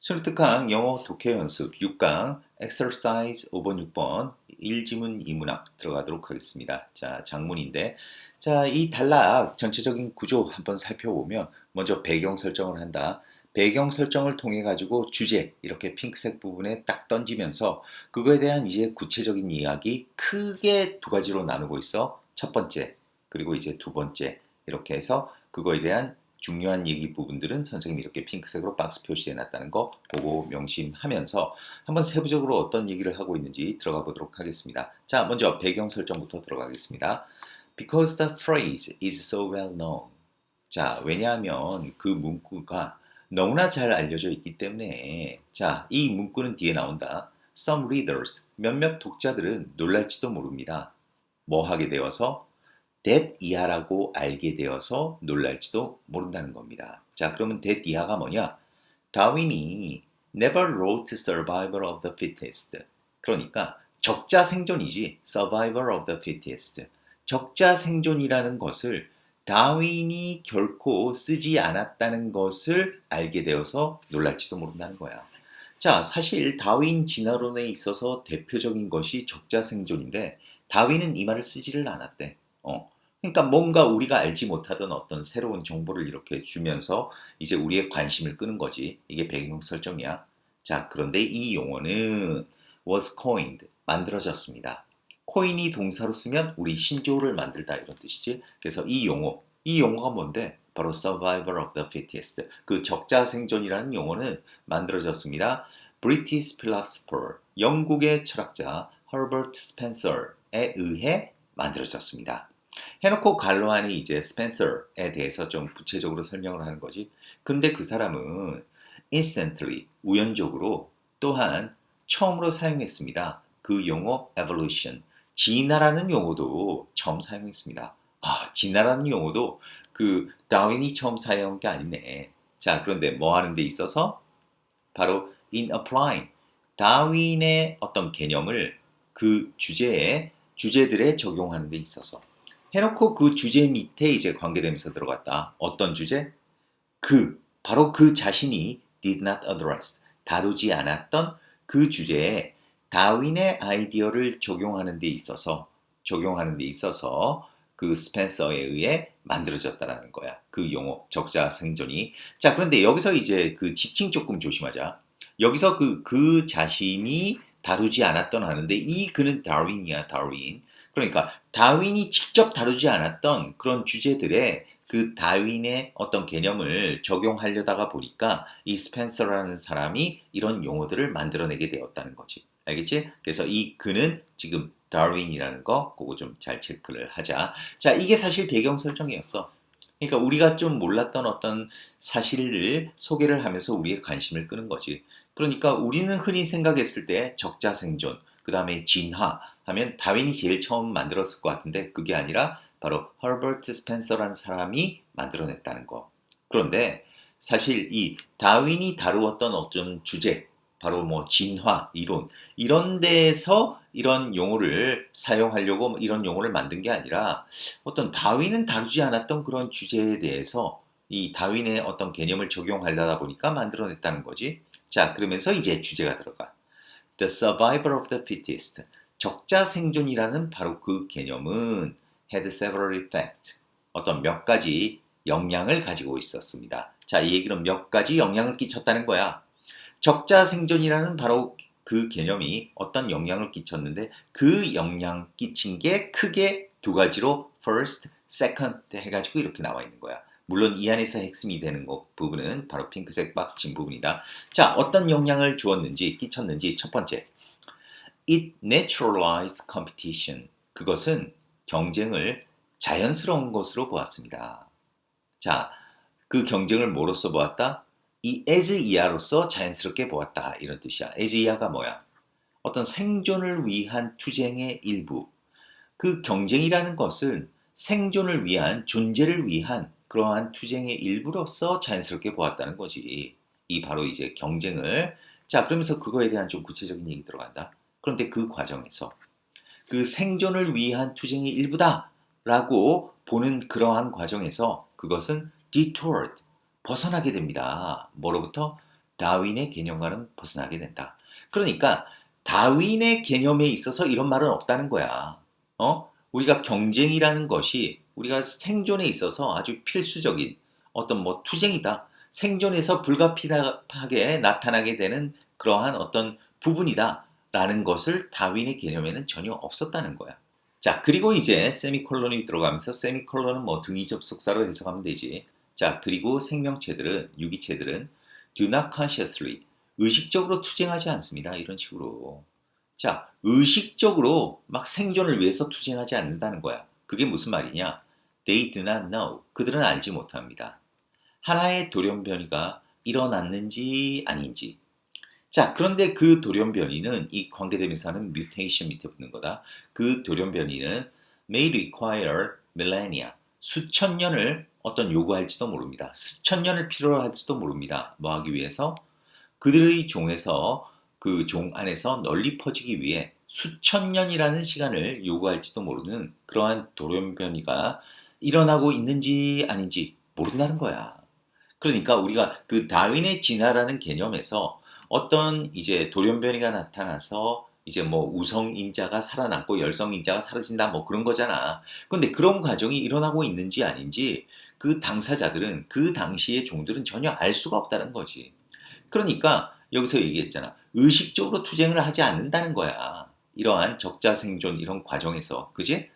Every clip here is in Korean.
순특강 영어 독해 연습 6강 exercise 5번 6번 1지문 2문학 들어가도록 하겠습니다. 자, 장문인데 자, 이 단락 전체적인 구조 한번 살펴보면 먼저 배경 설정을 한다. 배경 설정을 통해 가지고 주제 이렇게 핑크색 부분에 딱 던지면서 그거에 대한 이제 구체적인 이야기 크게 두 가지로 나누고 있어. 첫 번째 그리고 이제 두 번째 이렇게 해서 그거에 대한 중요한 얘기 부분들은 선생님이 이렇게 핑크색으로 박스 표시해 놨다는 거 보고 명심하면서 한번 세부적으로 어떤 얘기를 하고 있는지 들어가 보도록 하겠습니다. 자, 먼저 배경 설정부터 들어가겠습니다. Because the phrase is so well known. 자, 왜냐하면 그 문구가 너무나 잘 알려져 있기 때문에 자, 이 문구는 뒤에 나온다. Some readers, 몇몇 독자들은 놀랄지도 모릅니다. 뭐 하게 되어서 that 이하라고 알게 되어서 놀랄지도 모른다는 겁니다. 자, 그러면 that 이하가 뭐냐? 다윈이 never wrote Survival of the Fittest. 그러니까 적자 생존이지 Survival of the Fittest. 적자 생존이라는 것을 다윈이 결코 쓰지 않았다는 것을 알게 되어서 놀랄지도 모른다는 거야. 자, 사실 다윈 진화론에 있어서 대표적인 것이 적자 생존인데 다윈은 이 말을 쓰지를 않았대. 그러니까 뭔가 우리가 알지 못하던 어떤 새로운 정보를 이렇게 주면서 이제 우리의 관심을 끄는 거지. 이게 배경 설정이야. 자, 그런데 이 용어는 was coined, 만들어졌습니다. 코인이 동사로 쓰면 우리 신조어를 만들다 이런 뜻이지. 그래서 이 용어가 뭔데? 바로 survival of the fittest. 그 적자 생존이라는 용어는 만들어졌습니다. British philosopher, 영국의 철학자 Herbert Spencer에 의해 만들어졌습니다. 해놓고 갈로 안에 이제 스펜서에 대해서 좀 구체적으로 설명을 하는 거지. 근데 그 사람은 instantly, 우연적으로 또한 처음으로 사용했습니다. 그 용어 evolution, 진화라는 용어도 처음 사용했습니다. 아, 진화라는 용어도 그 다윈이 처음 사용한 게 아니네. 자, 그런데 뭐 하는 데 있어서? 바로 in applying, 다윈의 어떤 개념을 그 주제들에 적용하는 데 있어서 해놓고 그 주제 밑에 이제 관계대명사 들어갔다. 어떤 주제? 바로 그 자신이 did not address, 다루지 않았던 그 주제에 다윈의 아이디어를 적용하는 데 있어서 그 스펜서에 의해 만들어졌다라는 거야. 그 용어, 적자 생존이. 자, 그런데 여기서 이제 그 지칭 조금 조심하자. 여기서 그 자신이 다루지 않았던 하는데 이 그는 다윈이야, 다윈. 그러니까 다윈이 직접 다루지 않았던 그런 주제들에 그 다윈의 어떤 개념을 적용하려다가 보니까 이 스펜서라는 사람이 이런 용어들을 만들어내게 되었다는 거지. 알겠지? 그래서 이 그는 지금 다윈이라는 거 그거 좀 잘 체크를 하자. 자, 이게 사실 배경 설정이었어. 그러니까 우리가 좀 몰랐던 어떤 사실을 소개를 하면서 우리의 관심을 끄는 거지. 그러니까 우리는 흔히 생각했을 때 적자 생존, 그 다음에 진화 하면 다윈이 제일 처음 만들었을 것 같은데 그게 아니라 바로 허버트 스펜서라는 사람이 만들어냈다는 거. 그런데 사실 이 다윈이 다루었던 어떤 주제, 바로 뭐 진화 이론 이런 데에서 이런 용어를 사용하려고 이런 용어를 만든 게 아니라 어떤 다윈은 다루지 않았던 그런 주제에 대해서 이 다윈의 어떤 개념을 적용하려다 보니까 만들어냈다는 거지. 자, 그러면서 이제 주제가 들어가. The survival of the fittest. 적자 생존이라는 바로 그 개념은 had several effects. 어떤 몇 가지 영향을 가지고 있었습니다. 자, 이 얘기는 몇 가지 영향을 끼쳤다는 거야. 적자 생존이라는 바로 그 개념이 어떤 영향을 끼쳤는데 그 영향 끼친 게 크게 두 가지로 first, second 해가지고 이렇게 나와 있는 거야. 물론 이 안에서 핵심이 되는 부분은 바로 핑크색 박스 친 부분이다. 자, 어떤 영향을 주었는지, 끼쳤는지 첫 번째. It naturalized competition. 그것은 경쟁을 자연스러운 것으로 보았습니다. 자, 그 경쟁을 뭐로써 보았다? 이 as 이하로서 자연스럽게 보았다. 이런 뜻이야. as 이하가 뭐야? 어떤 생존을 위한 투쟁의 일부. 그 경쟁이라는 것은 생존을 위한, 존재를 위한 그러한 투쟁의 일부로서 자연스럽게 보았다는 거지. 이 바로 이제 경쟁을. 자, 그러면서 그거에 대한 좀 구체적인 얘기 들어간다. 그런데 그 과정에서 그 생존을 위한 투쟁의 일부다라고 보는 그러한 과정에서 그것은 detoured, 벗어나게 됩니다. 뭐로부터? 다윈의 개념과는 벗어나게 된다. 그러니까 다윈의 개념에 있어서 이런 말은 없다는 거야. 우리가 경쟁이라는 것이 우리가 생존에 있어서 아주 필수적인 어떤 뭐 투쟁이다. 생존에서 불가피하게 나타나게 되는 그러한 어떤 부분이다. 라는 것을 다윈의 개념에는 전혀 없었다는 거야. 자, 그리고 이제 세미콜론이 들어가면서 세미콜론은 뭐 등위 접속사로 해석하면 되지. 자, 그리고 생명체들은, 유기체들은 do not consciously, 의식적으로 투쟁하지 않습니다. 이런 식으로. 자, 의식적으로 막 생존을 위해서 투쟁하지 않는다는 거야. 그게 무슨 말이냐? They do not know. 그들은 알지 못합니다. 하나의 돌연변이가 일어났는지 아닌지. 자, 그런데 그 돌연변이는 이 관계대명사는 mutation 밑에 붙는 거다. 그 돌연변이는 may require millennia. 수천 년을 어떤 요구할지도 모릅니다. 수천 년을 필요로 할지도 모릅니다. 뭐 하기 위해서? 그들의 종에서 그 종 안에서 널리 퍼지기 위해 수천 년이라는 시간을 요구할지도 모르는 그러한 돌연변이가 일어나고 있는지 아닌지 모른다는 거야. 그러니까 우리가 그 다윈의 진화라는 개념에서 어떤 이제 돌연변이가 나타나서 이제 뭐 우성인자가 살아남고 열성인자가 사라진다 뭐 그런 거잖아. 근데 그런 과정이 일어나고 있는지 아닌지 그 당사자들은 그 당시의 종들은 전혀 알 수가 없다는 거지. 그러니까 여기서 얘기했잖아. 의식적으로 투쟁을 하지 않는다는 거야. 이러한 적자생존 이런 과정에서. 그지?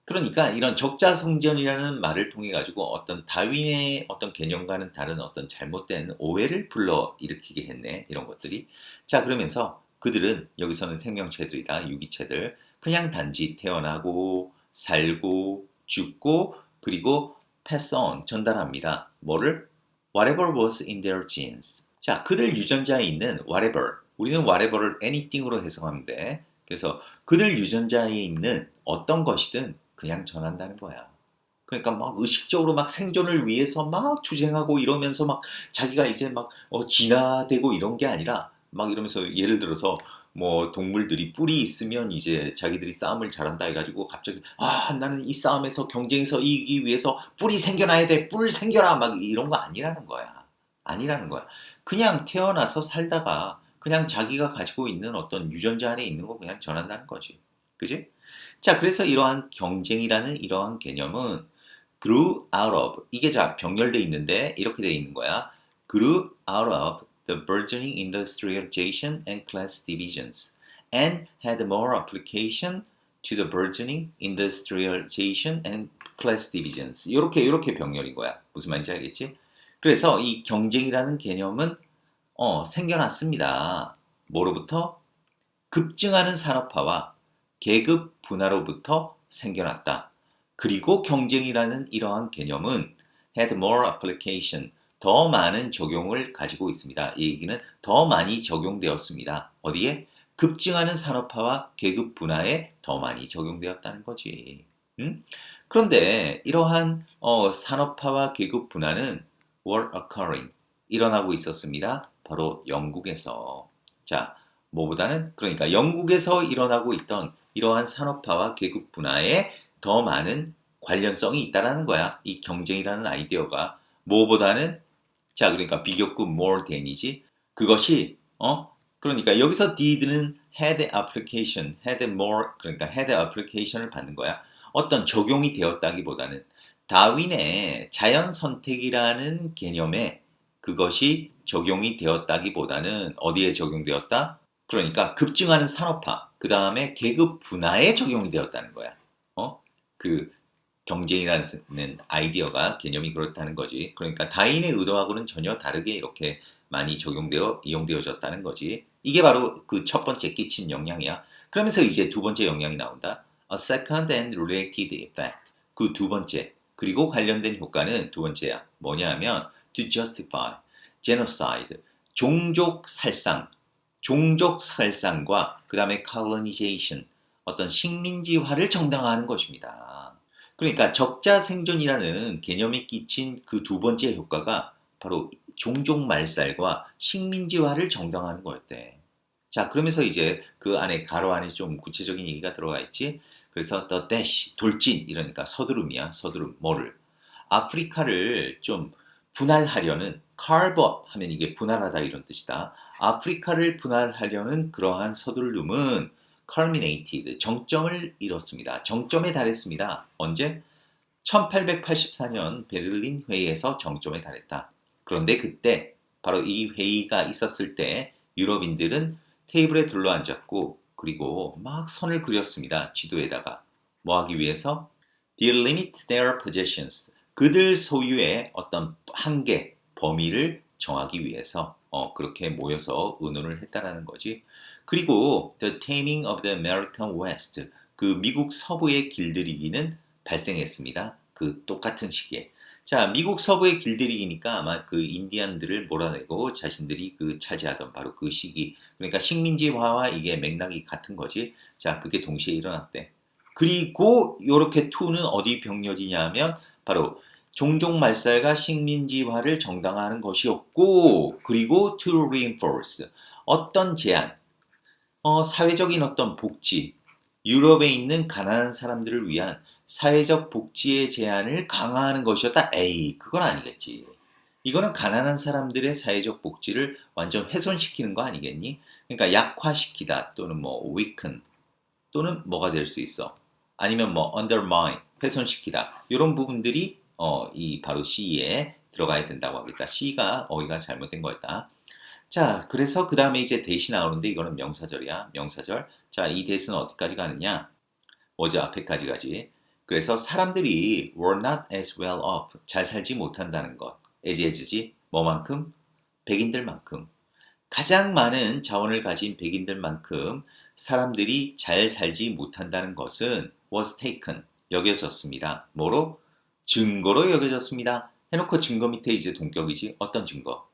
그러니까 이런 적자성전이라는 말을 통해 가지고 어떤 다윈의 어떤 개념과는 다른 어떤 잘못된 오해를 불러 일으키게 했네. 이런 것들이. 자, 그러면서 그들은 여기서는 생명체들이다. 유기체들. 그냥 단지 태어나고 살고 죽고 그리고 pass on 전달합니다. 뭐를? Whatever was in their genes. 자, 그들 유전자에 있는 whatever. 우리는 whatever를 anything으로 해석하면 돼. 그래서 그들 유전자에 있는 어떤 것이든 그냥 전한다는 거야. 그러니까 막 의식적으로 막 생존을 위해서 막 투쟁하고 이러면서 막 자기가 이제 막 진화되고 이런 게 아니라 막 이러면서 예를 들어서 뭐 동물들이 뿔이 있으면 이제 자기들이 싸움을 잘한다 해가지고 갑자기 나는 이 싸움에서 경쟁에서 이기기 위해서 뿔이 생겨나야 돼. 뿔 생겨라 막 이런 거 아니라는 거야. 아니라는 거야. 그냥 태어나서 살다가 그냥 자기가 가지고 있는 어떤 유전자 안에 있는 거 그냥 전한다는 거지. 그지? 자, 그래서 이러한 경쟁이라는 이러한 개념은 grew out of 이게 자 병렬돼 있는데 이렇게 돼 있는 거야. grew out of the burgeoning industrialization and class divisions and had more application to the burgeoning industrialization and class divisions. 이렇게 병렬인 거야. 무슨 말인지 알겠지? 그래서 이 경쟁이라는 개념은 생겨났습니다. 뭐로부터? 급증하는 산업화와 계급 분화로부터 생겨났다. 그리고 경쟁이라는 이러한 개념은 had more application, 더 많은 적용을 가지고 있습니다. 이 얘기는 더 많이 적용되었습니다. 어디에? 급증하는 산업화와 계급 분화에 더 많이 적용되었다는 거지. 응? 그런데 이러한 산업화와 계급 분화는 were occurring, 일어나고 있었습니다. 바로 영국에서. 자, 뭐보다는 그러니까 영국에서 일어나고 있던 이러한 산업화와 계급 분화에 더 많은 관련성이 있다라는 거야. 이 경쟁이라는 아이디어가 뭐보다는 자 그러니까 비교급 more than이지. 그것이 그러니까 여기서 did는 had application, had more 그러니까 had application을 받는 거야. 어떤 적용이 되었다기보다는 다윈의 자연 선택이라는 개념에 그것이 적용이 되었다기보다는 어디에 적용되었다? 그러니까 급증하는 산업화, 그 다음에 계급 분화에 적용이 되었다는 거야. 그 경쟁이라는 아이디어가 개념이 그렇다는 거지. 그러니까 다인의 의도하고는 전혀 다르게 이렇게 많이 적용되어 이용되어졌다는 거지. 이게 바로 그 첫 번째 끼친 영향이야. 그러면서 이제 두 번째 영향이 나온다. A second and related effect. 그 두 번째 그리고 관련된 효과는 두 번째야. 뭐냐 하면 to justify genocide, 종족 살상, 종족 살상과 그 다음에 colonization, 어떤 식민지화를 정당화하는 것입니다. 그러니까 적자 생존이라는 개념에 끼친 그 두 번째 효과가 바로 종족 말살과 식민지화를 정당화하는 거였대. 자, 그러면서 이제 그 안에 가로 안에 좀 구체적인 얘기가 들어가 있지. 그래서 the dash, 돌진 이러니까 서두름이야. 서두름 뭐를? 아프리카를 좀 분할하려는 carve up 하면 이게 분할하다 이런 뜻이다. 아프리카를 분할하려는 그러한 서둘름은 culminated, 정점을 이뤘습니다. 정점에 달했습니다. 언제? 1884년 베를린 회의에서 정점에 달했다. 그런데 그때 바로 이 회의가 있었을 때 유럽인들은 테이블에 둘러앉았고 그리고 막 선을 그렸습니다. 지도에다가. 뭐 하기 위해서? delimit their possessions. 그들 소유의 어떤 한계, 범위를 정하기 위해서 그렇게 모여서 의논을 했다라는 거지. 그리고 the taming of the American West. 그 미국 서부의 길들이기는 발생했습니다. 그 똑같은 시기에. 자, 미국 서부의 길들이기니까 아마 그 인디안들을 몰아내고 자신들이 그 차지하던 바로 그 시기. 그러니까 식민지화와 이게 맥락이 같은 거지. 자, 그게 동시에 일어났대. 그리고 요렇게 투는 어디 병렬이냐면 바로 종족 말살과 식민지화를 정당화하는 것이었고 그리고 to reinforce 어떤 제한, 사회적인 어떤 복지, 유럽에 있는 가난한 사람들을 위한 사회적 복지의 제한을 강화하는 것이었다. 에이, 그건 아니겠지. 이거는 가난한 사람들의 사회적 복지를 완전 훼손시키는 거 아니겠니? 그러니까 약화시키다 또는 뭐 weaken 또는 뭐가 될 수 있어. 아니면 뭐 undermine, 훼손시키다. 이런 부분들이 이 바로 C에 들어가야 된다고 하겠다. C가 어휘가 잘못된 거였다. 자, 그래서 그 다음에 이제 대시 나오는데 이거는 명사절이야. 명사절. 자, 이 대시는 어디까지 가느냐? 어제 앞에까지 가지. 그래서 사람들이 were not as well off. 잘 살지 못한다는 것. as지. 뭐만큼? 백인들만큼. 가장 많은 자원을 가진 백인들만큼 사람들이 잘 살지 못한다는 것은 was taken, 여겨졌습니다. 뭐로? 증거로 여겨졌습니다. 해놓고 증거 밑에 이제 동격이지. 어떤 증거?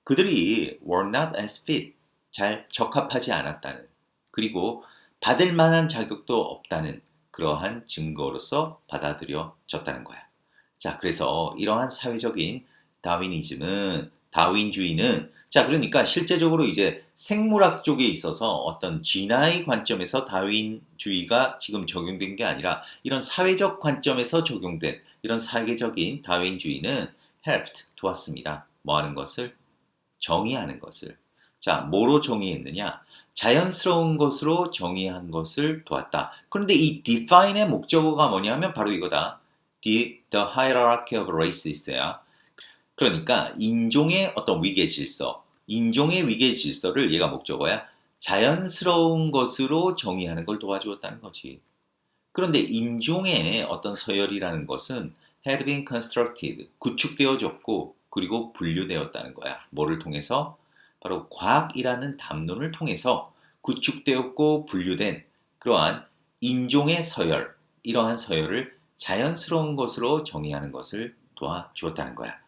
그들이 were not as fit, 잘 적합하지 않았다는, 그리고 받을 만한 자격도 없다는 그러한 증거로서 받아들여졌다는 거야. 자, 그래서 이러한 사회적인 다윈주의는 자, 그러니까 실제적으로 이제 생물학 쪽에 있어서 어떤 진화의 관점에서 다윈주의가 지금 적용된 게 아니라 이런 사회적 관점에서 적용된 이런 사회적인 다윈주의는 helped, 도왔습니다. 뭐 하는 것을? 정의하는 것을. 자, 뭐로 정의했느냐? 자연스러운 것으로 정의한 것을 도왔다. 그런데 이 define의 목적어가 뭐냐면 바로 이거다. The hierarchy of race 있어야. 그러니까 인종의 어떤 위계 질서, 인종의 위계 질서를 얘가 목적어야. 자연스러운 것으로 정의하는 걸 도와주었다는 거지. 그런데 인종의 어떤 서열이라는 것은 had been constructed, 구축되어졌고 그리고 분류되었다는 거야. 뭐를 통해서? 바로 과학이라는 담론을 통해서 구축되었고 분류된 그러한 인종의 서열, 이러한 서열을 자연스러운 것으로 정의하는 것을 도와주었다는 거야.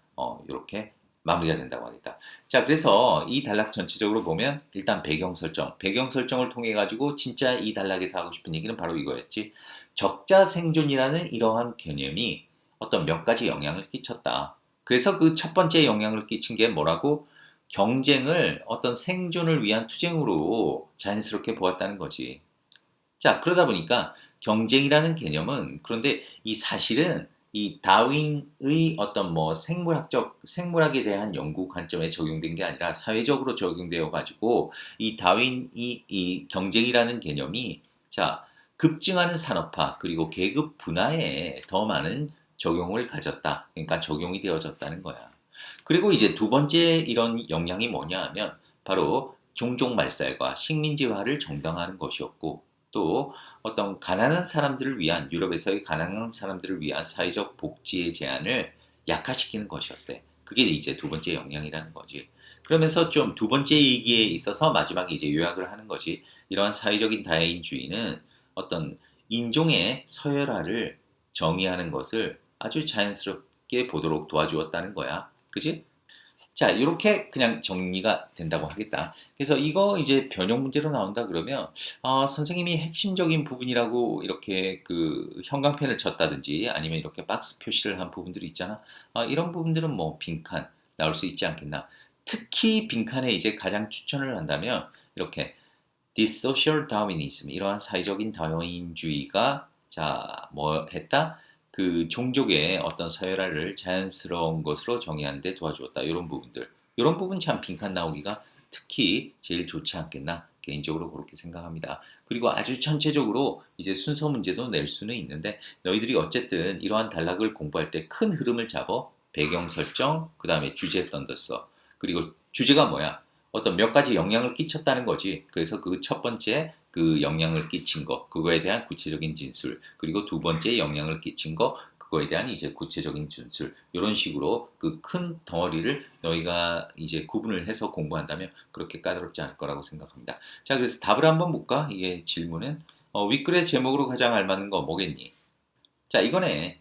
이렇게 마무리가 된다고 하겠다. 자, 그래서 이 단락 전체적으로 보면 일단 배경 설정을 통해 가지고 진짜 이 단락에서 하고 싶은 얘기는 바로 이거였지. 적자 생존이라는 이러한 개념이 어떤 몇 가지 영향을 끼쳤다. 그래서 그 첫 번째 영향을 끼친 게 뭐라고? 경쟁을 어떤 생존을 위한 투쟁으로 자연스럽게 보았다는 거지. 자, 그러다 보니까 경쟁이라는 개념은 그런데 이 사실은 이 다윈의 어떤 뭐 생물학에 대한 연구 관점에 적용된 게 아니라 사회적으로 적용되어 가지고 이 다윈이 이 경쟁이라는 개념이 자, 급증하는 산업화 그리고 계급 분화에 더 많은 적용을 가졌다. 그러니까 적용이 되어졌다는 거야. 그리고 이제 두 번째 이런 영향이 뭐냐 하면 바로 종족 말살과 식민지화를 정당화하는 것이었고 또 어떤 가난한 사람들을 위한 유럽에서의 가난한 사람들을 위한 사회적 복지의 제한을 약화시키는 것이었대. 그게 이제 두 번째 영향이라는 거지. 그러면서 좀 두 번째 얘기에 있어서 마지막에 이제 요약을 하는 거지. 이러한 사회적인 다인주의는 어떤 인종의 서열화를 정의하는 것을 아주 자연스럽게 보도록 도와주었다는 거야. 그지? 자, 이렇게 그냥 정리가 된다고 하겠다. 그래서 이거 이제 변형 문제로 나온다 그러면 선생님이 핵심적인 부분이라고 이렇게 그 형광펜을 쳤다든지 아니면 이렇게 박스 표시를 한 부분들이 있잖아. 이런 부분들은 뭐 빈칸 나올 수 있지 않겠나. 특히 빈칸에 이제 가장 추천을 한다면 이렇게 This social Darwinism 이러한 사회적인 다윈주의가 자, 뭐 했다? 그 종족의 어떤 서열화를 자연스러운 것으로 정의하는 데 도와주었다. 이런 부분들. 이런 부분 참 빈칸 나오기가 특히 제일 좋지 않겠나 개인적으로 그렇게 생각합니다. 그리고 아주 전체적으로 이제 순서 문제도 낼 수는 있는데 너희들이 어쨌든 이러한 단락을 공부할 때 큰 흐름을 잡아 배경 설정, 그 다음에 주제 던졌어. 그리고 주제가 뭐야? 어떤 몇 가지 영향을 끼쳤다는 거지. 그래서 그 첫 번째 그 영향을 끼친 거, 그거에 대한 구체적인 진술, 그리고 두 번째 영향을 끼친 거, 그거에 대한 이제 구체적인 진술, 이런 식으로 그 큰 덩어리를 너희가 이제 구분을 해서 공부한다면 그렇게 까다롭지 않을 거라고 생각합니다. 자, 그래서 답을 한번 볼까? 이게 질문은 윗글의 제목으로 가장 알맞는 거 뭐겠니? 자, 이거네.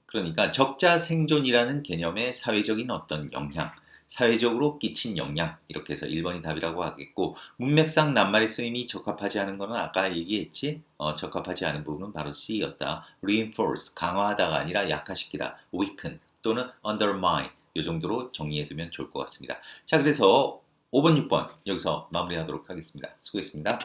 그러니까 적자 생존이라는 개념의 사회적인 어떤 영향, 사회적으로 끼친 영향 이렇게 해서 1번이 답이라고 하겠고 문맥상 낱말의 쓰임이 적합하지 않은 거는 아까 얘기했지? 적합하지 않은 부분은 바로 C였다. reinforce, 강화하다가 아니라 약화시키다, weaken 또는 undermine 이 정도로 정리해두면 좋을 것 같습니다. 자, 그래서 5번, 6번 여기서 마무리하도록 하겠습니다. 수고했습니다.